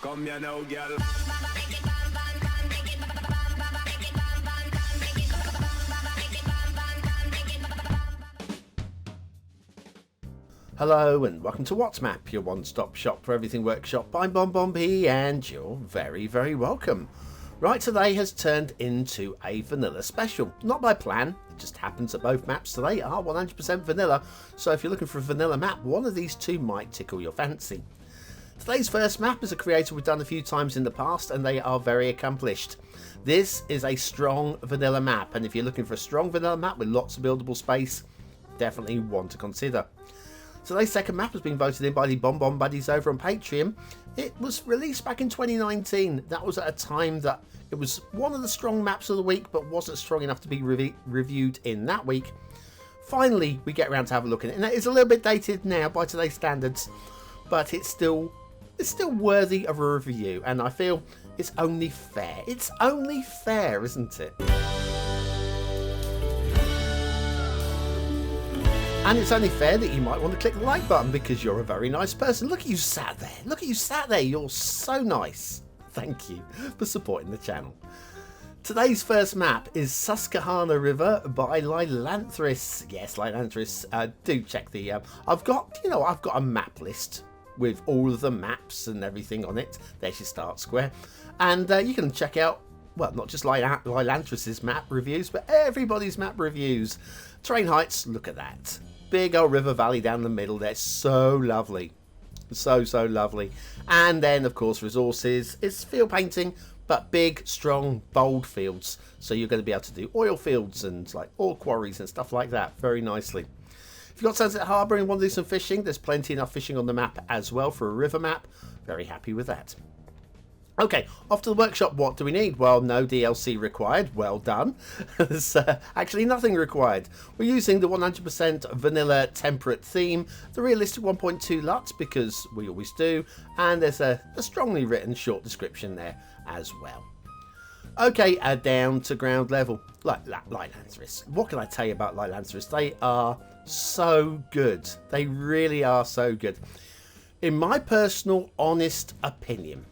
Come here now, girl. Hello and welcome to WhatsMap, your one-stop shop for everything workshop by BonBonB, and you're very, very welcome. Right, today has turned into a vanilla special. Not by plan, it just happens that both maps today are 100% vanilla, so if you're looking for a vanilla map, one of these two might tickle your fancy. Today's first map is a creator we've done a few times in the past, and they are very accomplished. This is a strong vanilla map, and if you're looking for a strong vanilla map with lots of buildable space, definitely one to consider. Today's second map has been voted in by the BonBon buddies over on Patreon. It was released back in 2019. That was at a time that it was one of the strong maps of the week, but wasn't strong enough to be reviewed in that week. Finally, we get around to have a look at it, and it is a little bit dated now by today's standards, but it's still worthy of a review, and I feel it's only fair. It's only fair, isn't it? And it's only fair that you might want to click the like button because you're a very nice person. Look at you sat there. Look at you sat there. You're so nice. Thank you for supporting the channel. Today's first map is Susquehanna River by Lielanthris. Yes, Lielanthris. Do check the... I've got a map list with all of the maps and everything on it. There's your start square. And you can check out, well, not just Lielanthris's map reviews, but everybody's map reviews. Terrain heights, look at that. Big old river valley down the middle there. So lovely. So lovely. And then, of course, resources. It's field painting, but big, strong, bold fields. So you're going to be able to do oil fields and like ore quarries and stuff like that very nicely. If you've got Sunset Harbour and want to do some fishing, there's plenty enough fishing on the map as well for a river map. Very happy with that. Okay, off to the workshop. What do we need? Well, no DLC required. Well done. There's actually nothing required. We're using the 100% vanilla temperate theme, the realistic 1.2 LUT, because we always do, and there's a strongly written short description there as well. Okay, down to ground level. Lielanthris. What can I tell you about Lielanthris? They are so good. They really are so good. In my personal honest opinion,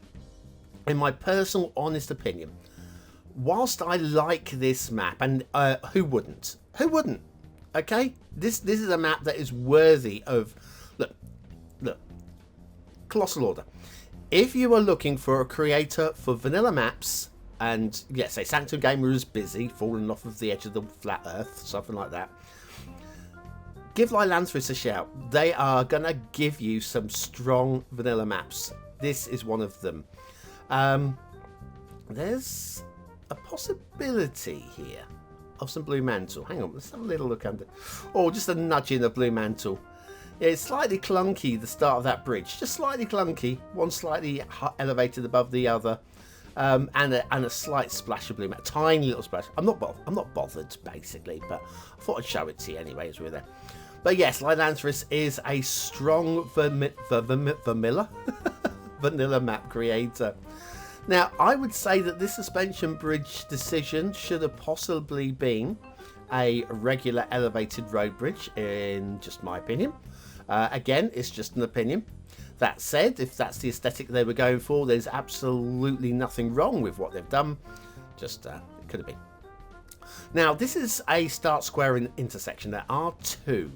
whilst I like this map, and who wouldn't? Who wouldn't? Okay, this is a map that is worthy of look. Colossal Order. If you are looking for a creator for vanilla maps, and yes, say Sanctum Gamer is busy, falling off of the edge of the flat Earth, something like that, give Lielanthris a shout. They are gonna give you some strong vanilla maps. This is one of them. There's a possibility here of some blue mantle. Hang on, let's have a little look under. Oh, just a nudging of blue mantle. Yeah, it's slightly clunky, the start of that bridge. Just slightly clunky. One slightly elevated above the other. And a slight splash of blue mantle. Tiny little splash. I'm not bothered, basically, but I thought I'd show it to you anyway as we were there. But yes, Lielanthris is a strong vanilla map creator. Now, I would say that this suspension bridge decision should have possibly been a regular elevated road bridge, in just my opinion. Again, it's just an opinion. That said, if that's the aesthetic they were going for, there's absolutely nothing wrong with what they've done. Just, it could have been. Now, this is a start square intersection. There are two.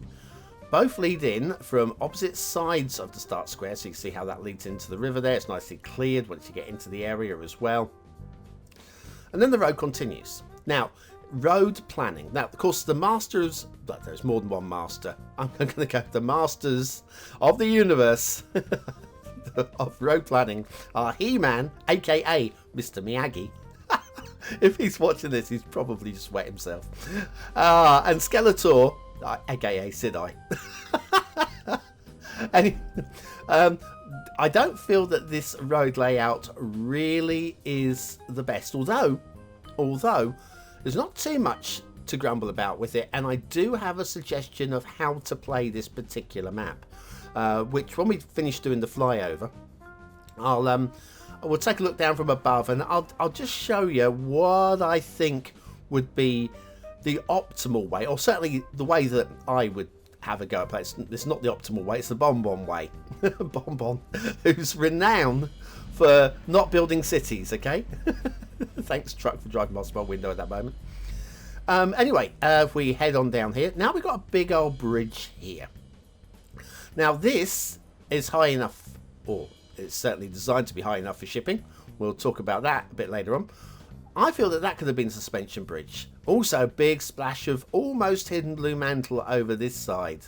Both lead in from opposite sides of the start square, so you can see how that leads into the river there. It's nicely cleared once you get into the area as well. And then the road continues. Now, road planning. Now, of course, the masters, but there's more than one master. I'm going to go, the masters of the universe of road planning are He-Man, aka Mr. Miyagi. If he's watching this, he's probably just wet himself. And Skeletor, aka Sidai. I don't feel that this road layout really is the best, although there's not too much to grumble about with it, and I do have a suggestion of how to play this particular map, which when we finish doing the flyover, we'll take a look down from above, and I'll just show you what I think would be the optimal way, or certainly the way that I would have a go at it. It's not the optimal way, it's the BonBon way. BonBon, who's renowned for not building cities, okay? Thanks, truck, for driving past my window at that moment. Anyway, if we head on down here, now we've got a big old bridge here. Now this is high enough, or it's certainly designed to be high enough for shipping. We'll talk about that a bit later on. I feel that that could have been a suspension bridge. Also, a big splash of almost hidden blue mantle over this side.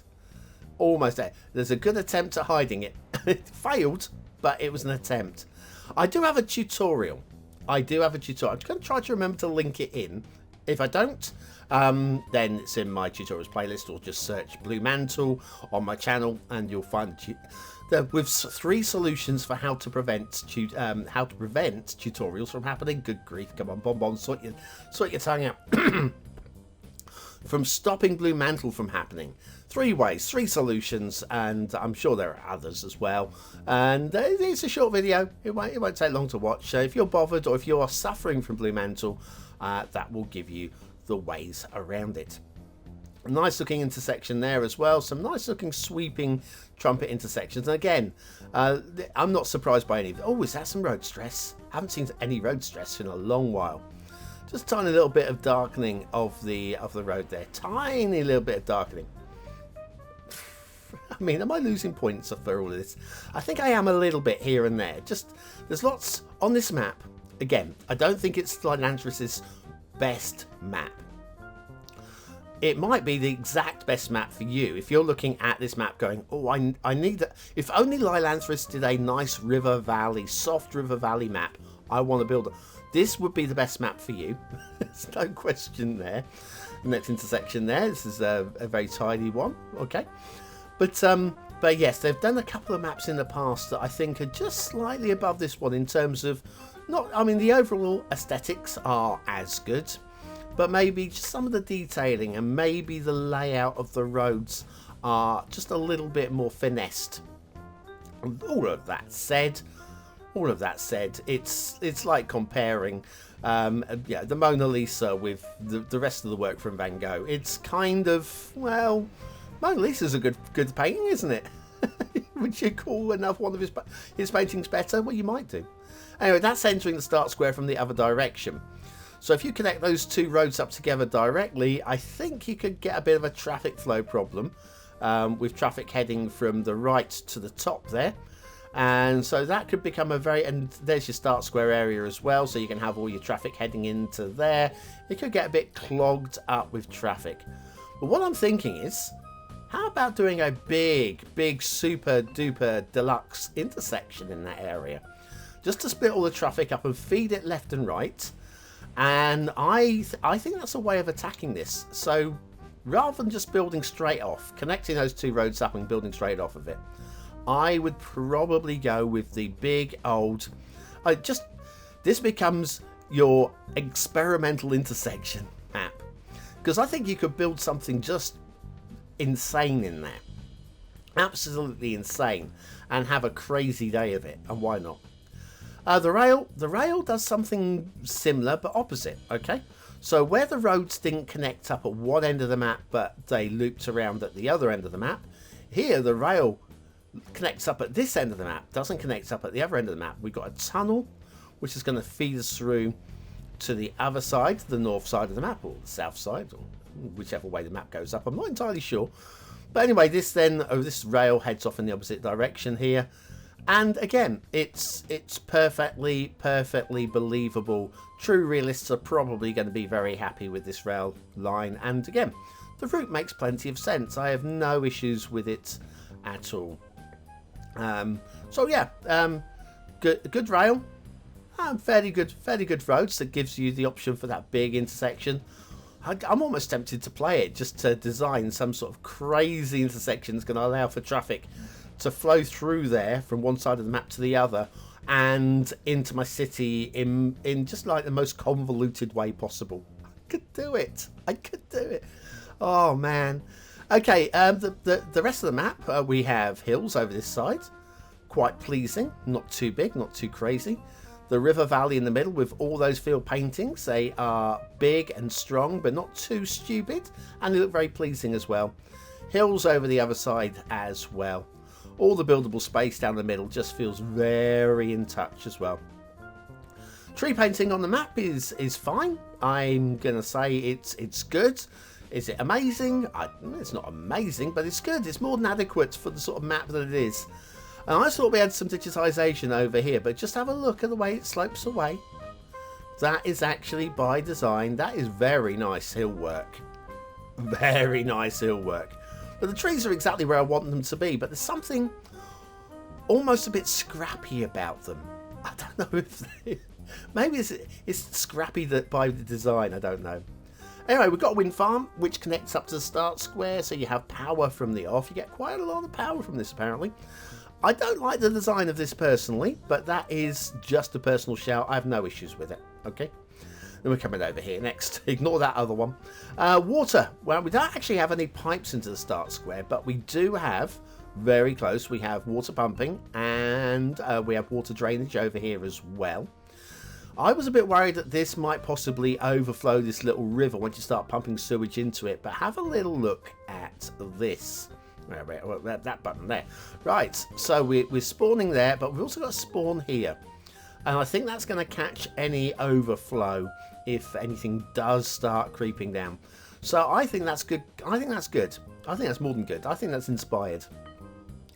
Almost there. There's a good attempt at hiding it. It failed, but it was an attempt. I do have a tutorial. I'm going to try to remember to link it in. If I don't, then it's in my tutorials playlist, or just search Blue Mantle on my channel and you'll find with 3 solutions for how to prevent tutorials from happening. Good grief, come on, BonBon, sort your tongue out. From stopping Blue Mantle from happening. 3 ways, 3 solutions, and I'm sure there are others as well. And it's a short video. It won't take long to watch. If you're bothered, or if you are suffering from Blue Mantle, that will give you the ways around it. A nice looking intersection there as well. Some nice looking sweeping trumpet intersections. And again, I'm not surprised by any of it. Oh, is that some road stress? I haven't seen any road stress in a long while. Just a tiny little bit of darkening of the road there. Tiny little bit of darkening. I mean, am I losing points for all of this? I think I am a little bit here and there. Just, there's lots on this map. Again, I don't think it's Lielanthris' best map. It might be the exact best map for you if you're looking at this map going, oh, I need that. If only Lielanthris did a nice river valley, soft river valley map, I want to build it. This would be the best map for you. There's no question there. Next intersection there. This is a very tidy one. Okay. But yes, they've done a couple of maps in the past that I think are just slightly above this one in terms of the overall aesthetics are as good, but maybe just some of the detailing and maybe the layout of the roads are just a little bit more finessed. All of that said, it's like comparing the Mona Lisa with the rest of the work from Van Gogh. It's kind of, well, Mona Lisa's a good painting, isn't it? Would you call another one of his paintings better? Well, you might do. Anyway, that's entering the start square from the other direction. So if you connect those 2 roads up together directly, I think you could get a bit of a traffic flow problem with traffic heading from the right to the top there. And so that could become and there's your start square area as well, so you can have all your traffic heading into there. It could get a bit clogged up with traffic. But what I'm thinking is, how about doing a big super duper deluxe intersection in that area? Just to split all the traffic up and feed it left and right. And I think that's a way of attacking this. So rather than just building straight off, connecting those 2 roads up and building straight off of it, I would probably go with the big old... this becomes your experimental intersection map. Because I think you could build something just insane in there. Absolutely insane. And have a crazy day of it. And why not? The rail does something similar but opposite, okay? So where the roads didn't connect up at one end of the map but they looped around at the other end of the map, here the rail connects up at this end of the map, doesn't connect up at the other end of the map. We've got a tunnel which is going to feed us through to the other side, the north side of the map, or the south side, or whichever way the map goes up. I'm not entirely sure. But anyway, this rail heads off in the opposite direction here. And again, it's perfectly believable. True realists are probably going to be very happy with this rail line. And again, the route makes plenty of sense. I have no issues with it at all. So yeah, good rail. Fairly good roads that gives you the option for that big intersection. I'm almost tempted to play it just to design some sort of crazy intersection that's going to allow for traffic to flow through there from one side of the map to the other and into my city in just like the most convoluted way possible. I could do it. Oh man. Okay, the rest of the map, we have hills over this side. Quite pleasing. Not too big, not too crazy. The river valley in the middle with all those field paintings. They are big and strong, but not too stupid. And they look very pleasing as well. Hills over the other side as well. All the buildable space down the middle just feels very in touch as well. Tree painting on the map is fine. I'm gonna say it's good. Is it amazing? It's not amazing, but it's good. It's more than adequate for the sort of map that it is. And I thought we had some digitization over here, but just have a look at the way it slopes away. That is actually by design. That is very nice hill work. Very nice hill work. But the trees are exactly where I want them to be, but there's something almost a bit scrappy about them. I don't know if maybe it's scrappy that by the design, I don't know. Anyway, we've got a wind farm which connects up to the start square, so you have power from the off. You get quite a lot of power from this apparently. I don't like the design of this personally, but that is just a personal shout. I have no issues with it. Okay. Then we're coming over here next. Ignore that other one. Water. Well, we don't actually have any pipes into the start square, but we do have, very close, we have water pumping and we have water drainage over here as well. I was a bit worried that this might possibly overflow this little river once you start pumping sewage into it, but have a little look at this. That button there. Right, so we're spawning there, but we've also got a spawn here. And I think that's going to catch any overflow if anything does start creeping down. So I think that's good. I think that's good. I think that's more than good. I think that's inspired.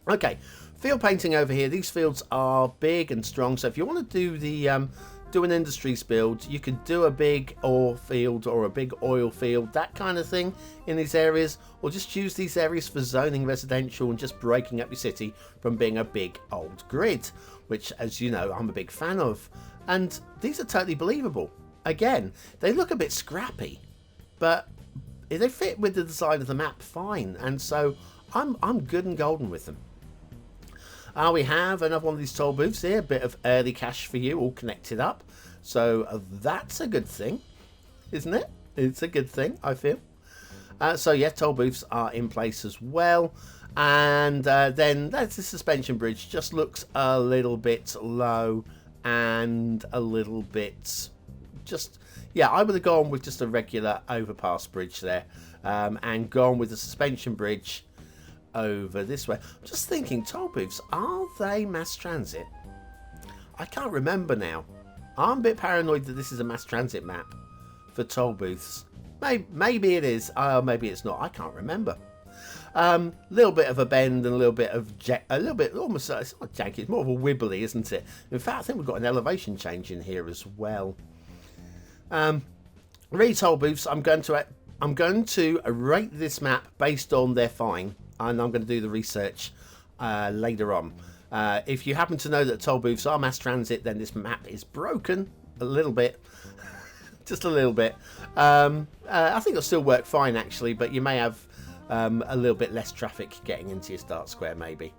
Okay, field painting over here. These fields are big and strong. So if you want to do the do an industries build, you could do a big ore field or a big oil field, that kind of thing in these areas, or just use these areas for zoning residential and just breaking up your city from being a big old grid, which, as you know, I'm a big fan of. And these are totally believable. Again, they look a bit scrappy, but they fit with the design of the map fine, and so I'm good and golden with them. We have another one of these toll booths here, a bit of early cash for you, all connected up. So that's a good thing, isn't it? It's a good thing, I feel. So yeah, toll booths are in place as well. And then that's the suspension bridge. Just looks a little bit low and a little bit just... Yeah, I would have gone with just a regular overpass bridge there. And gone with the suspension bridge over this way. I'm just thinking, toll booths, are they mass transit? I can't remember now. I'm a bit paranoid that this is a mass transit map for toll booths. Maybe it is, maybe it's not. I can't remember. Little bit of a bend and a little bit of almost, it's not janky, it's more of a wibbly, isn't it? In fact, I think we've got an elevation change in here as well. Really, toll booths, I'm going to rate this map based on their fine, and I'm going to do the research later on. If you happen to know that toll booths are mass transit, then this map is broken a little bit. Just a little bit. I think it'll still work fine, actually, but you may have a little bit less traffic getting into your start square, maybe.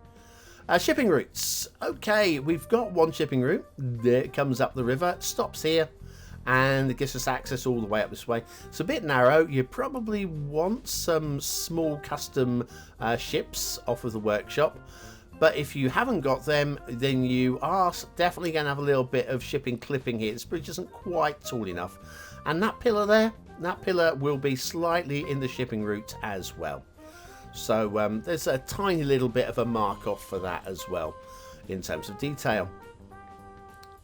Shipping routes. Okay, we've got one shipping route. It comes up the river, stops here, and it gives us access all the way up this way. It's a bit narrow. You probably want some small custom ships off of the workshop. But if you haven't got them, then you are definitely going to have a little bit of shipping clipping here. This bridge isn't quite tall enough. And that pillar there, that pillar will be slightly in the shipping route as well. So there's a tiny little bit of a mark off for that as well in terms of detail.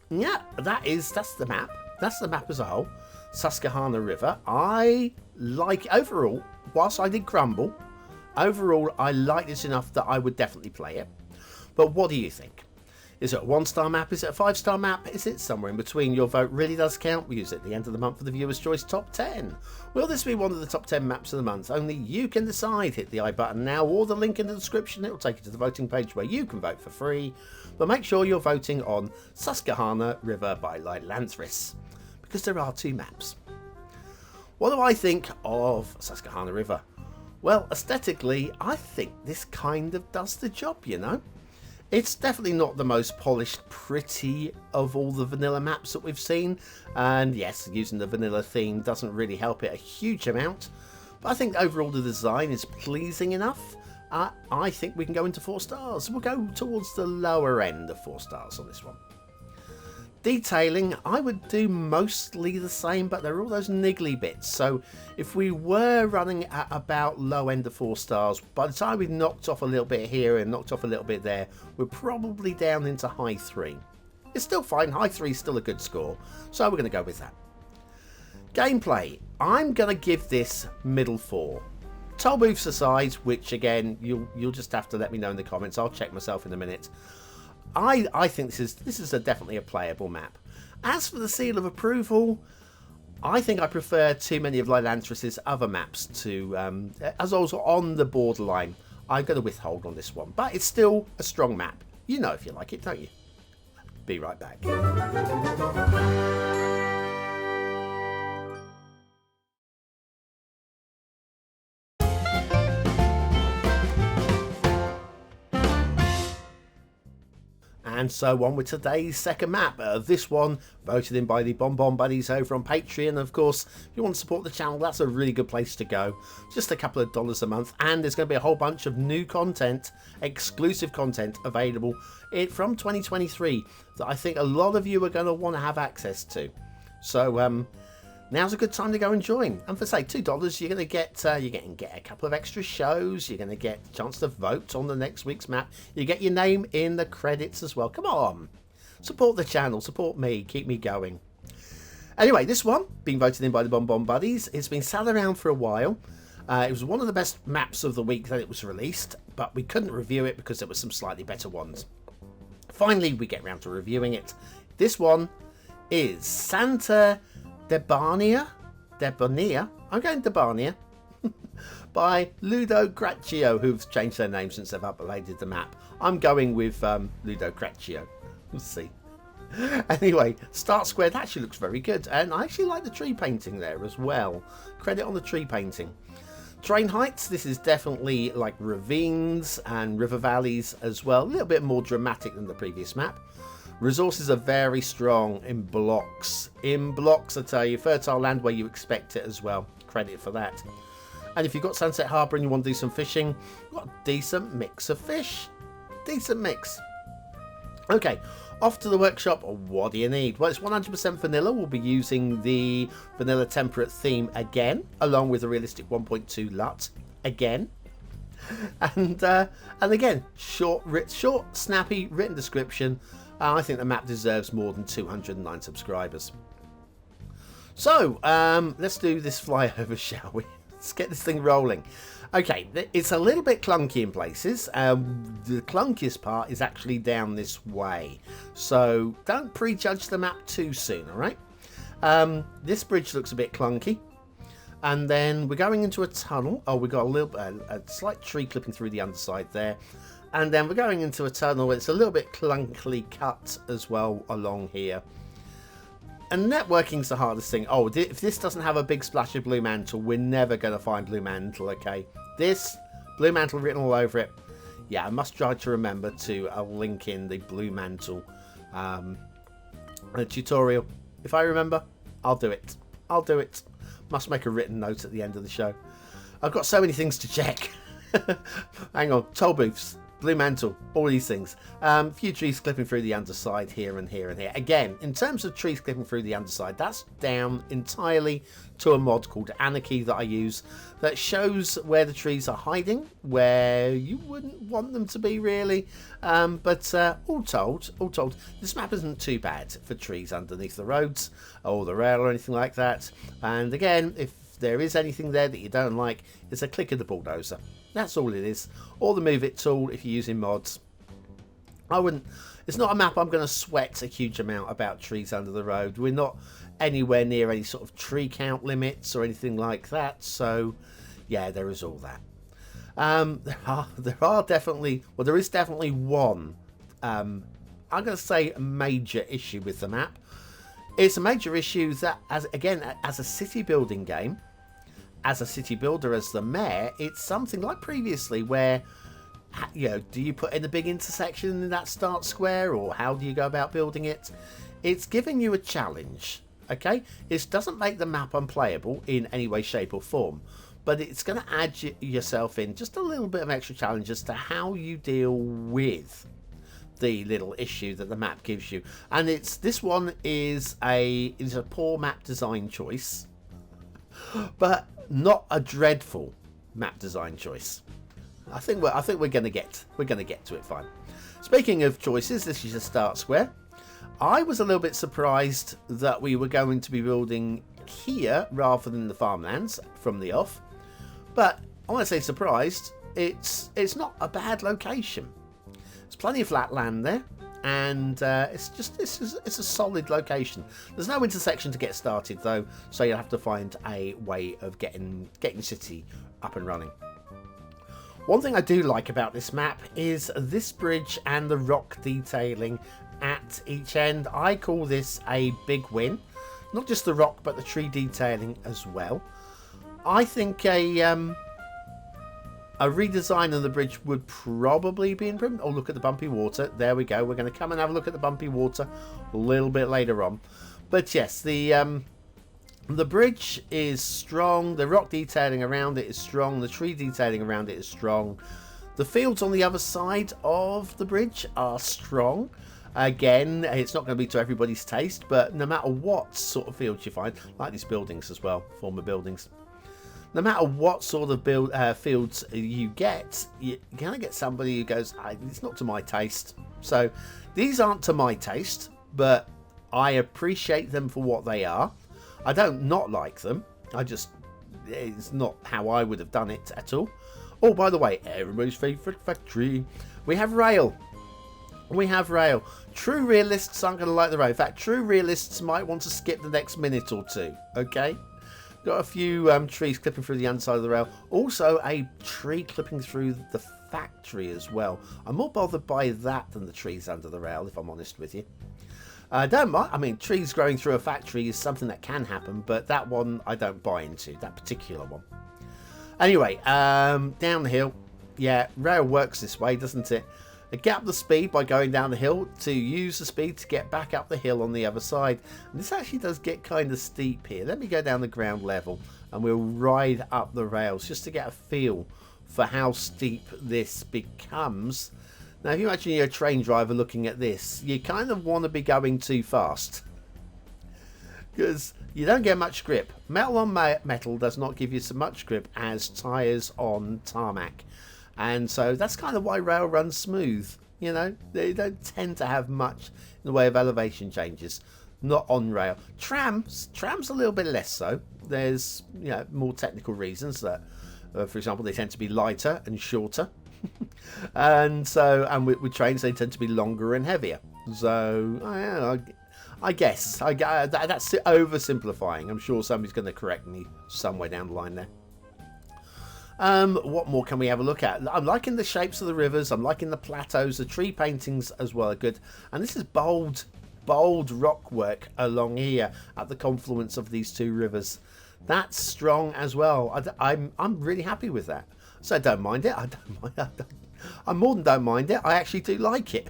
Yeah, that's the map. That's the map as a whole. Susquehanna River. I like, overall, whilst I did crumble, overall I like this enough that I would definitely play it. But what do you think? Is it a 1-star map? Is it a 5-star map? Is it somewhere in between? Your vote really does count. We use it at the end of the month for the Viewer's Choice Top 10. Will this be one of the top 10 maps of the month? Only you can decide. Hit the I button now or the link in the description. It will take you to the voting page where you can vote for free. But make sure you're voting on Susquehanna River by Lielanthris, because there are 2 maps. What do I think of Susquehanna River? Well, aesthetically, I think this kind of does the job, you know. It's definitely not the most polished, pretty of all the vanilla maps that we've seen. And yes, using the vanilla theme doesn't really help it a huge amount. But I think overall the design is pleasing enough. I think we can go into 4 stars. We'll go towards the lower end of 4 stars on this one. Detailing, I would do mostly the same, but there are all those niggly bits. So if we were running at about low end of 4 stars, by the time we've knocked off a little bit here and knocked off a little bit there, we're probably down into high 3. It's still fine. High 3 is still a good score, so we're going to go with that. Gameplay, I'm going to give this middle 4. Toll booths aside, which again you'll just have to let me know in the comments. I'll check myself in a minute. I think this is definitely a playable map. As for the seal of approval, I think I prefer too many of Lielanthris' other maps to, as I was on the borderline. I'm going to withhold on this one, but it's still a strong map. You know if you like it, don't you? Be right back. And so on with today's second map. This one voted in by the BonBon buddies over on Patreon. Of course, if you want to support the channel, that's a really good place to go. Just a couple of dollars a month, and there's going to be a whole bunch of new content, exclusive content available from 2023 that I think a lot of you are going to want to have access to. So now's a good time to go and join. And for say $2, you're going to get a couple of extra shows. You're going to get a chance to vote on the next week's map. You get your name in the credits as well. Come on, support the channel, support me, keep me going. Anyway, this one being voted in by the BonBon buddies. It's been sat around for a while. It was one of the best maps of the week that it was released, but we couldn't review it because there were some slightly better ones. Finally, we get around to reviewing it. This one is Santa Debanhia, I'm going Debanhia, by Ludocracio, who've changed their name since they've uploaded the map. I'm going with Ludocracio. We'll see. Anyway, start square, that actually looks very good, and I actually like the tree painting there as well. Credit on the tree painting. Terrain heights, this is definitely like ravines and river valleys as well, a little bit more dramatic than the previous map. Resources are very strong in blocks. In blocks, I tell you, fertile land where you expect it as well. Credit for that. And if you've got Sunset Harbour and you want to do some fishing, you've got a decent mix of fish. Decent mix. Okay, off to the workshop. What do you need? Well, it's 100% vanilla. We'll be using the vanilla temperate theme again, along with a realistic 1.2 LUT again. And again, short, snappy written description. I think the map deserves more than 209 subscribers. So, let's do this flyover, shall we? Let's get this thing rolling. Okay, it's a little bit clunky in places. The clunkiest part is actually down this way. So, don't prejudge the map too soon, alright? This bridge looks a bit clunky. And then we're going into a tunnel. Oh, we've got a slight tree clipping through the underside there. And then we're going into a tunnel. It's a little bit clunkily cut as well along here. And networking's the hardest thing. Oh, if this doesn't have a big splash of blue mantle, we're never going to find blue mantle, okay? This, blue mantle written all over it. Yeah, I must try to remember to link in the blue mantle tutorial. If I remember, I'll do it. I'll do it. Must make a written note at the end of the show. I've got so many things to check. Hang on, toll booths. Blue mantle, all these things. Few trees clipping through the underside here and here and here. Again, in terms of trees clipping through the underside, that's down entirely to a mod called Anarchy that I use that shows where the trees are hiding, where you wouldn't want them to be really. But all told, this map isn't too bad for trees underneath the roads or the rail or anything like that. And again, if there is anything there that you don't like, it's a click of the bulldozer. That's all it is. Or the move it tool if you're using mods. It's not a map I'm going to sweat a huge amount about trees under the road. We're not anywhere near any sort of tree count limits or anything like that. So yeah, there is all that. There is definitely one, I'm going to say, major issue with the map. It's a major issue that, as a city building game, as a city builder, as the mayor, it's something like previously where, you know, do you put in a big intersection in that start square, or how do you go about building it? It's giving you a challenge, okay? It doesn't make the map unplayable in any way, shape or form, but it's going to add yourself in just a little bit of extra challenge as to how you deal with the little issue that the map gives you. And this one is a poor map design choice, but not a dreadful map design choice. I think we're gonna get to it fine. Speaking of choices, this is a start square. I was a little bit surprised that we were going to be building here rather than the farmlands from the off, but I want to say surprised. It's not a bad location. There's plenty of flat land there, and it's a solid location. There's no intersection to get started though, so you'll have to find a way of getting city up and running. One thing I do like about this map is this bridge and the rock detailing at each end. I call this a big win. Not just the rock, but the tree detailing as well. I think a redesign of the bridge would probably be improved. Oh, look at the bumpy water. There we go. We're going to come and have a look at the bumpy water a little bit later on. But yes, the bridge is strong. The rock detailing around it is strong. The tree detailing around it is strong. The fields on the other side of the bridge are strong. Again, it's not going to be to everybody's taste, but no matter what sort of fields you find, like these buildings as well, former buildings, no matter what sort of fields you get, you're going to get somebody who goes, it's not to my taste. So these aren't to my taste, but I appreciate them for what they are. I don't not like them. It's not how I would have done it at all. Oh, by the way, everybody's favourite factory. We have rail. We have rail. True realists aren't going to like the rail. In fact, true realists might want to skip the next minute or two. Okay? Got a few trees clipping through the underside of the rail. Also, a tree clipping through the factory as well. I'm more bothered by that than the trees under the rail, if I'm honest with you. Don't mind. I mean, trees growing through a factory is something that can happen, but that one I don't buy into. That particular one. Anyway, down the hill. Yeah, rail works this way, doesn't it? Gap the speed by going down the hill to use the speed to get back up the hill on the other side. And this actually does get kind of steep here. Let me go down the ground level and we'll ride up the rails just to get a feel for how steep this becomes. Now, if you imagine you're a train driver looking at this, you kind of want to be going too fast because you don't get much grip. Metal on metal does not give you so much grip as tyres on tarmac. And so that's kind of why rail runs smooth. You know, they don't tend to have much in the way of elevation changes. Not on rail. Trams a little bit less so. There's, more technical reasons that, for example, they tend to be lighter and shorter. And with trains, they tend to be longer and heavier. So, I guess that's oversimplifying. I'm sure somebody's going to correct me somewhere down the line there. What more can we have a look at? I'm liking the shapes of the rivers. I'm liking the plateaus. The tree paintings as well are good. And this is bold rock work along here at the confluence of these two rivers. That's strong as well. I'm really happy with that. So I don't mind it. I more than don't mind it. I actually do like it.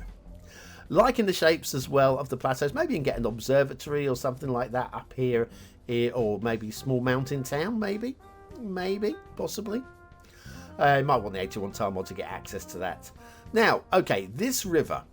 Liking the shapes as well of the plateaus. Maybe you can get an observatory or something like that up here, or maybe a small mountain town. Maybe, possibly. You might want the 81 tile mod to get access to that. Now, okay, this river.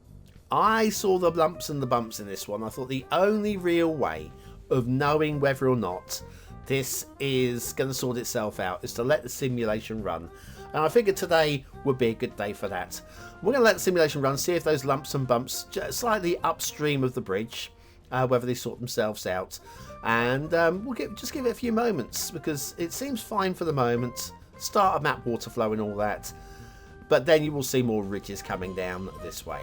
I saw the lumps and the bumps in this one. I thought the only real way of knowing whether or not this is going to sort itself out is to let the simulation run. And I figured today would be a good day for that. We're going to let the simulation run, see if those lumps and bumps slightly upstream of the bridge, whether they sort themselves out. And we'll just give it a few moments because it seems fine for the moment. Start of map water flow and all that. But then you will see more ridges coming down this way.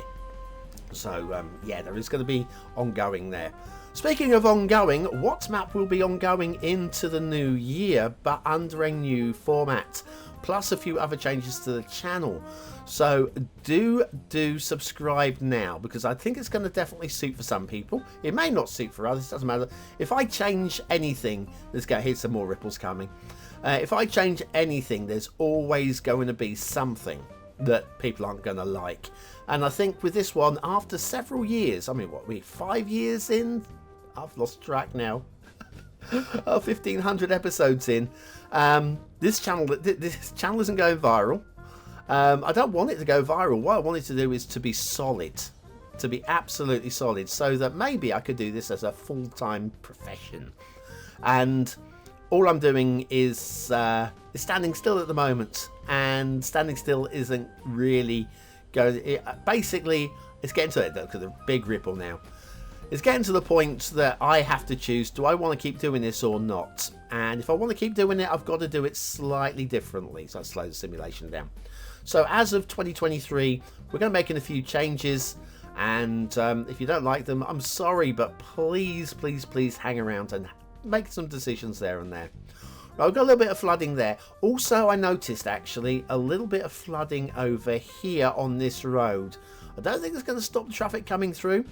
So, yeah, there is going to be ongoing there. Speaking of ongoing, what map will be ongoing into the new year, but under a new format, plus a few other changes to the channel. So do subscribe now, because I think it's going to definitely suit for some people. It may not suit for others, doesn't matter. If I change anything, here's some more ripples coming. If I change anything, there's always going to be something that people aren't going to like. And I think with this one, after several years, I mean, what, we 5 years in? I've lost track now. 1,500 episodes in. This channel isn't going viral. I don't want it to go viral. What I want it to do is to be solid. to be absolutely solid, so that maybe I could do this as a full-time profession. And all I'm doing is standing still at the moment, and standing still isn't really going. Basically, it's getting to it. Look at the big ripple now. It's getting to the point that I have to choose, do I want to keep doing this or not? And if I want to keep doing it, I've got to do it slightly differently. So I slow the simulation down. So as of 2023, we're going to be making a few changes. And if you don't like them, I'm sorry, but please, please, please hang around and make some decisions there and there. Right, I've got a little bit of flooding there. Also, I noticed actually a little bit of flooding over here on this road. I don't think it's going to stop the traffic coming through,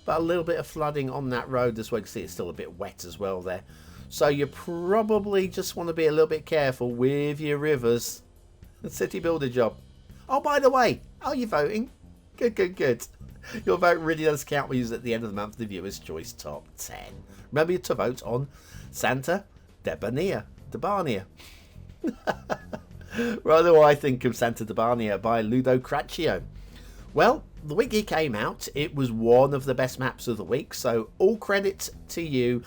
but a little bit of flooding on that road as well. You can see it's still a bit wet as well there. So you probably just want to be a little bit careful with your rivers. The city builder job. Oh, by the way, are you voting? Good, good, good. Your vote really does count. We use it at the end of the month, the Viewers' Choice Top 10. Remember to vote on Santa Debanhia. What do I think of Santa Debanhia by Ludocracio? Well, the week he came out, it was one of the best maps of the week, so all credit to you.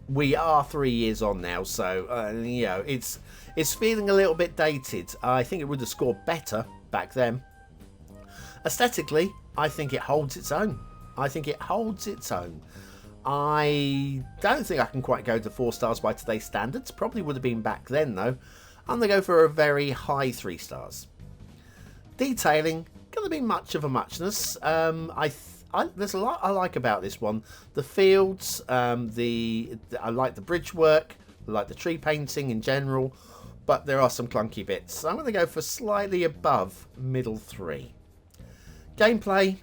We are 3 years on now, so you know, it's feeling a little bit dated. I think it would have scored better back then. Aesthetically, I think it holds its own. I don't think I can quite go to 4 stars by today's standards. Probably would have been back then, though. I'm going to go for a very high 3 stars. Detailing, going to be much of a muchness. There's a lot I like about this one. The fields, I like the bridge work, I like the tree painting in general, but there are some clunky bits. So I'm going to go for slightly above middle 3. Gameplay,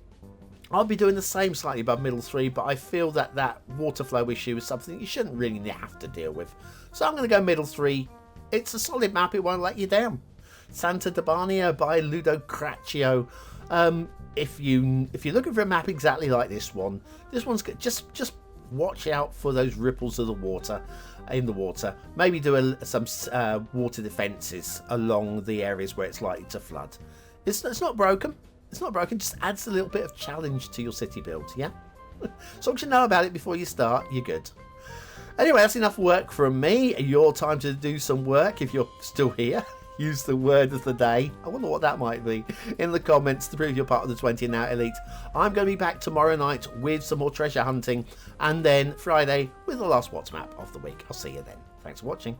I'll be doing the same, slightly above middle 3, but I feel that that water flow issue is something you shouldn't really have to deal with. So I'm going to go middle 3. It's a solid map, it won't let you down. Santa Debanhia by Ludocracio. If you're looking for a map exactly like this one's good. Just watch out for those ripples of the water in the water. Maybe do some water defences along the areas where it's likely to flood. It's not broken. It's not broken. Just adds a little bit of challenge to your city build. Yeah. As long as you know about it before you start, you're good. Anyway, that's enough work from me. Your time to do some work if you're still here. Use the word of the day. I wonder what that might be in the comments to prove you're part of the 20 and Now Elite. I'm going to be back tomorrow night with some more treasure hunting, and then Friday with the last What's Map of the week. I'll see you then. Thanks for watching.